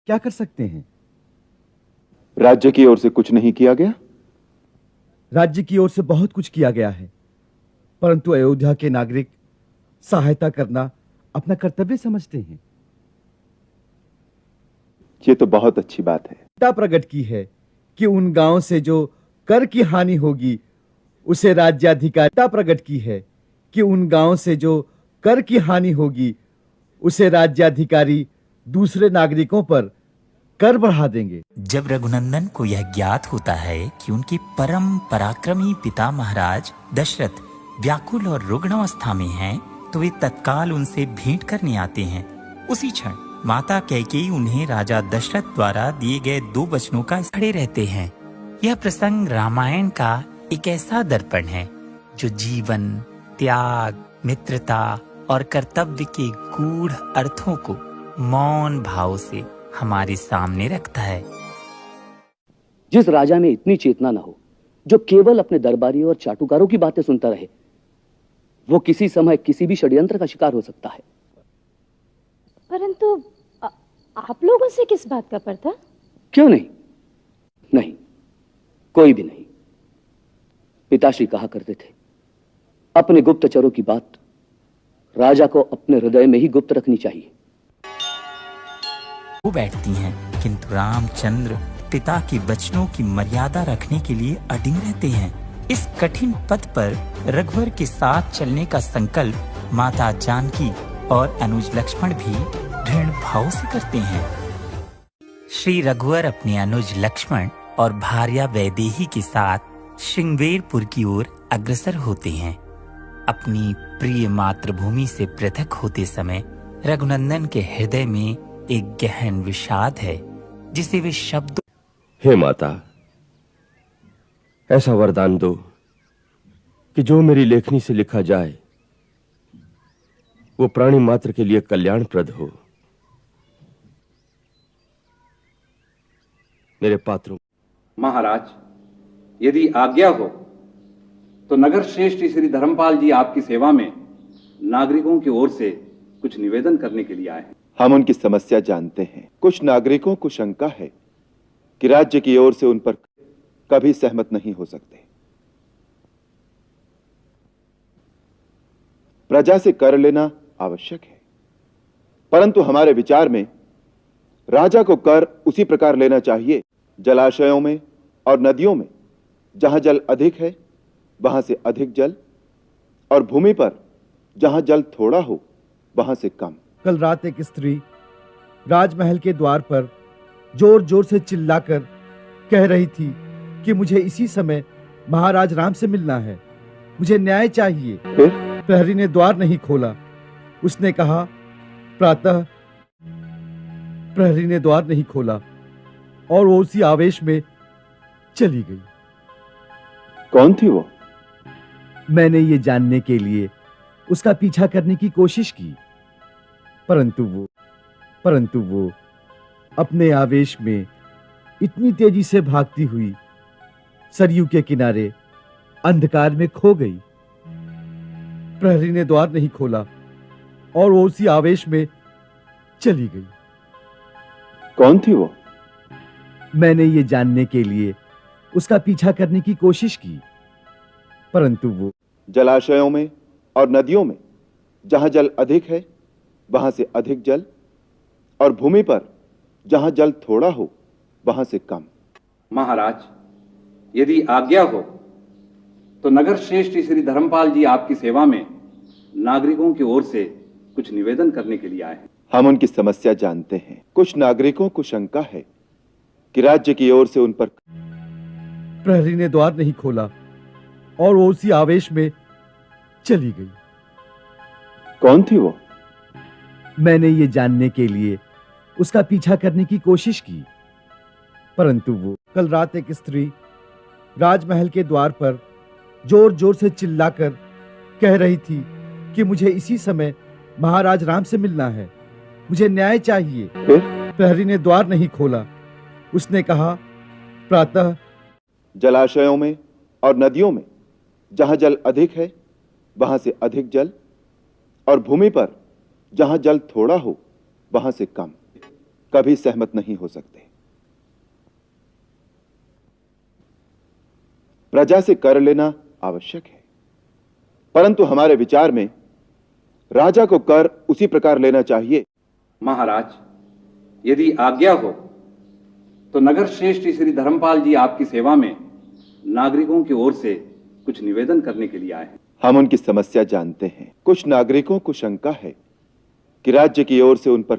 क्या कर सकते हैं? राज्य की ओर से कुछ नहीं किया गया? राज्य की ओर से बहुत कुछ किया गया है, परंतु अयोध्या के नागरिक सहायता करना अपना कर्तव्य समझते हैं। ये तो बहुत अच्छी बात है। चिंता प्रकट की है कि उन गांवों से जो कर की हानि होगी उसे राज्याधिकारी प्रकट की है कि उन गांवों से जो कर की हानि होगी उसे राज्याधिकारी दूसरे नागरिकों पर कर बढ़ा देंगे। जब रघुनंदन को यह ज्ञात होता है कि उनके परम पराक्रमी पिता महाराज दशरथ व्याकुल और रुग्ण अवस्था में हैं, तो वे तत्काल उनसे भेंट करने आते हैं। उसी क्षण माता कैकेयी उन्हें राजा दशरथ द्वारा दिए गए 2 वचनों का खड़े रहते हैं। यह प्रसंग रामायण का एक ऐसा दर्पण है जो जीवन, त्याग, मित्रता और कर्तव्य के गूढ़ अर्थों को मौन भाव से हमारे सामने रखता है। जिस राजा में इतनी चेतना न हो, जो केवल अपने दरबारी और चाटुकारों की बातें सुनता रहे, वो किसी समय किसी भी षड्यंत्र का शिकार हो सकता है। परंतु आप लोगों से किस बात का पता? क्यों नहीं? नहीं, कोई भी नहीं। पिताश्री कहा करते थे, अपने गुप्तचरों की बात राजा को अपने हृदय में ही गुप्त रखनी चाहिए। वो बैठती हैं, किंतु रामचंद्र पिता के वचनों की मर्यादा रखने के लिए अडिग रहते हैं। इस कठिन पथ पर रघुवर के साथ चलने का संकल्प माता जानकी और अनुज लक्ष्मण भी दृढ़ भाव से करते हैं। श्री रघुवर अपने अनुज लक्ष्मण और भार्या वैदेही के साथ श्रृंगवेरपुर की ओर अग्रसर होते हैं। अपनी प्रिय मातृभूमि से पृथक होते समय रघुनंदन के हृदय में एक गहन विषाद है, जिसे वे शब्द। हे माता, ऐसा वरदान दो कि जो मेरी लेखनी से लिखा जाए वो प्राणी मात्र के लिए कल्याणप्रद हो। मेरे पात्रों। महाराज, यदि आज्ञा हो तो नगर श्रेष्ठ श्री धर्मपाल जी आपकी सेवा में नागरिकों की ओर से कुछ निवेदन करने के लिए आए हैं। हम उनकी समस्या जानते हैं। कुछ नागरिकों को शंका है कि राज्य की ओर से उन पर कभी सहमत नहीं हो सकते। प्रजा से कर लेना आवश्यक है, परंतु हमारे विचार में राजा को कर उसी प्रकार लेना चाहिए जलाशयों में और नदियों में जहां जल अधिक है वहां से अधिक जल, और भूमि पर जहां जल थोड़ा हो वहां से कम। कल रात एक स्त्री राजमहल के द्वार पर जोर जोर से चिल्लाकर कह रही थी कि मुझे इसी समय महाराज राम से मिलना है, मुझे न्याय चाहिए। प्रहरी ने द्वार नहीं खोला। उसने कहा प्रातः। प्रहरी ने द्वार नहीं खोला और वो उसी आवेश में चली गई। कौन थी वो? मैंने ये जानने के लिए उसका पीछा करने की कोशिश की, परंतु वो अपने आवेश में इतनी तेजी से भागती हुई सरयू के किनारे अंधकार में खो गई। प्रहरी ने द्वार नहीं खोला और वो उसी आवेश में चली गई। कौन थी वो? मैंने ये जानने के लिए उसका पीछा करने की कोशिश की, परंतु वो जलाशयों में और नदियों में जहां जल अधिक है वहां से अधिक जल, और भूमि पर जहां जल थोड़ा हो वहां से कम। महाराज, यदि आज्ञा हो तो नगर श्रेष्ठ श्री धर्मपाल जी आपकी सेवा में नागरिकों की ओर से कुछ निवेदन करने के लिए आए हैं। हम उनकी समस्या जानते हैं। कुछ नागरिकों को शंका है कि राज्य की ओर से उन पर। प्रहरी ने द्वार नहीं खोला और वो उसी आवेश में चली गई। कौन थी वो? मैंने ये जानने के लिए उसका पीछा करने की कोशिश की, परंतु वो कल रात एक स्त्री राजमहल के द्वार पर जोर जोर से चिल्लाकर कह रही थी कि मुझे इसी समय महाराज राम से मिलना है, मुझे न्याय चाहिए। प्रहरी ने द्वार नहीं खोला। उसने कहा प्रातः। जलाशयों में और नदियों में जहां जल अधिक है वहां से अधिक जल, और भूमि पर जहां जल थोड़ा हो वहां से कम। कभी सहमत नहीं हो सकते। प्रजा से कर लेना आवश्यक है, परंतु हमारे विचार में राजा को कर उसी प्रकार लेना चाहिए। महाराज, यदि आज्ञा हो तो नगर श्रेष्ठ श्री धर्मपाल जी आपकी सेवा में नागरिकों की ओर से कुछ निवेदन करने के लिए आए हैं। हम उनकी समस्या जानते हैं। कुछ नागरिकों को शंका है कि राज्य की ओर से उन पर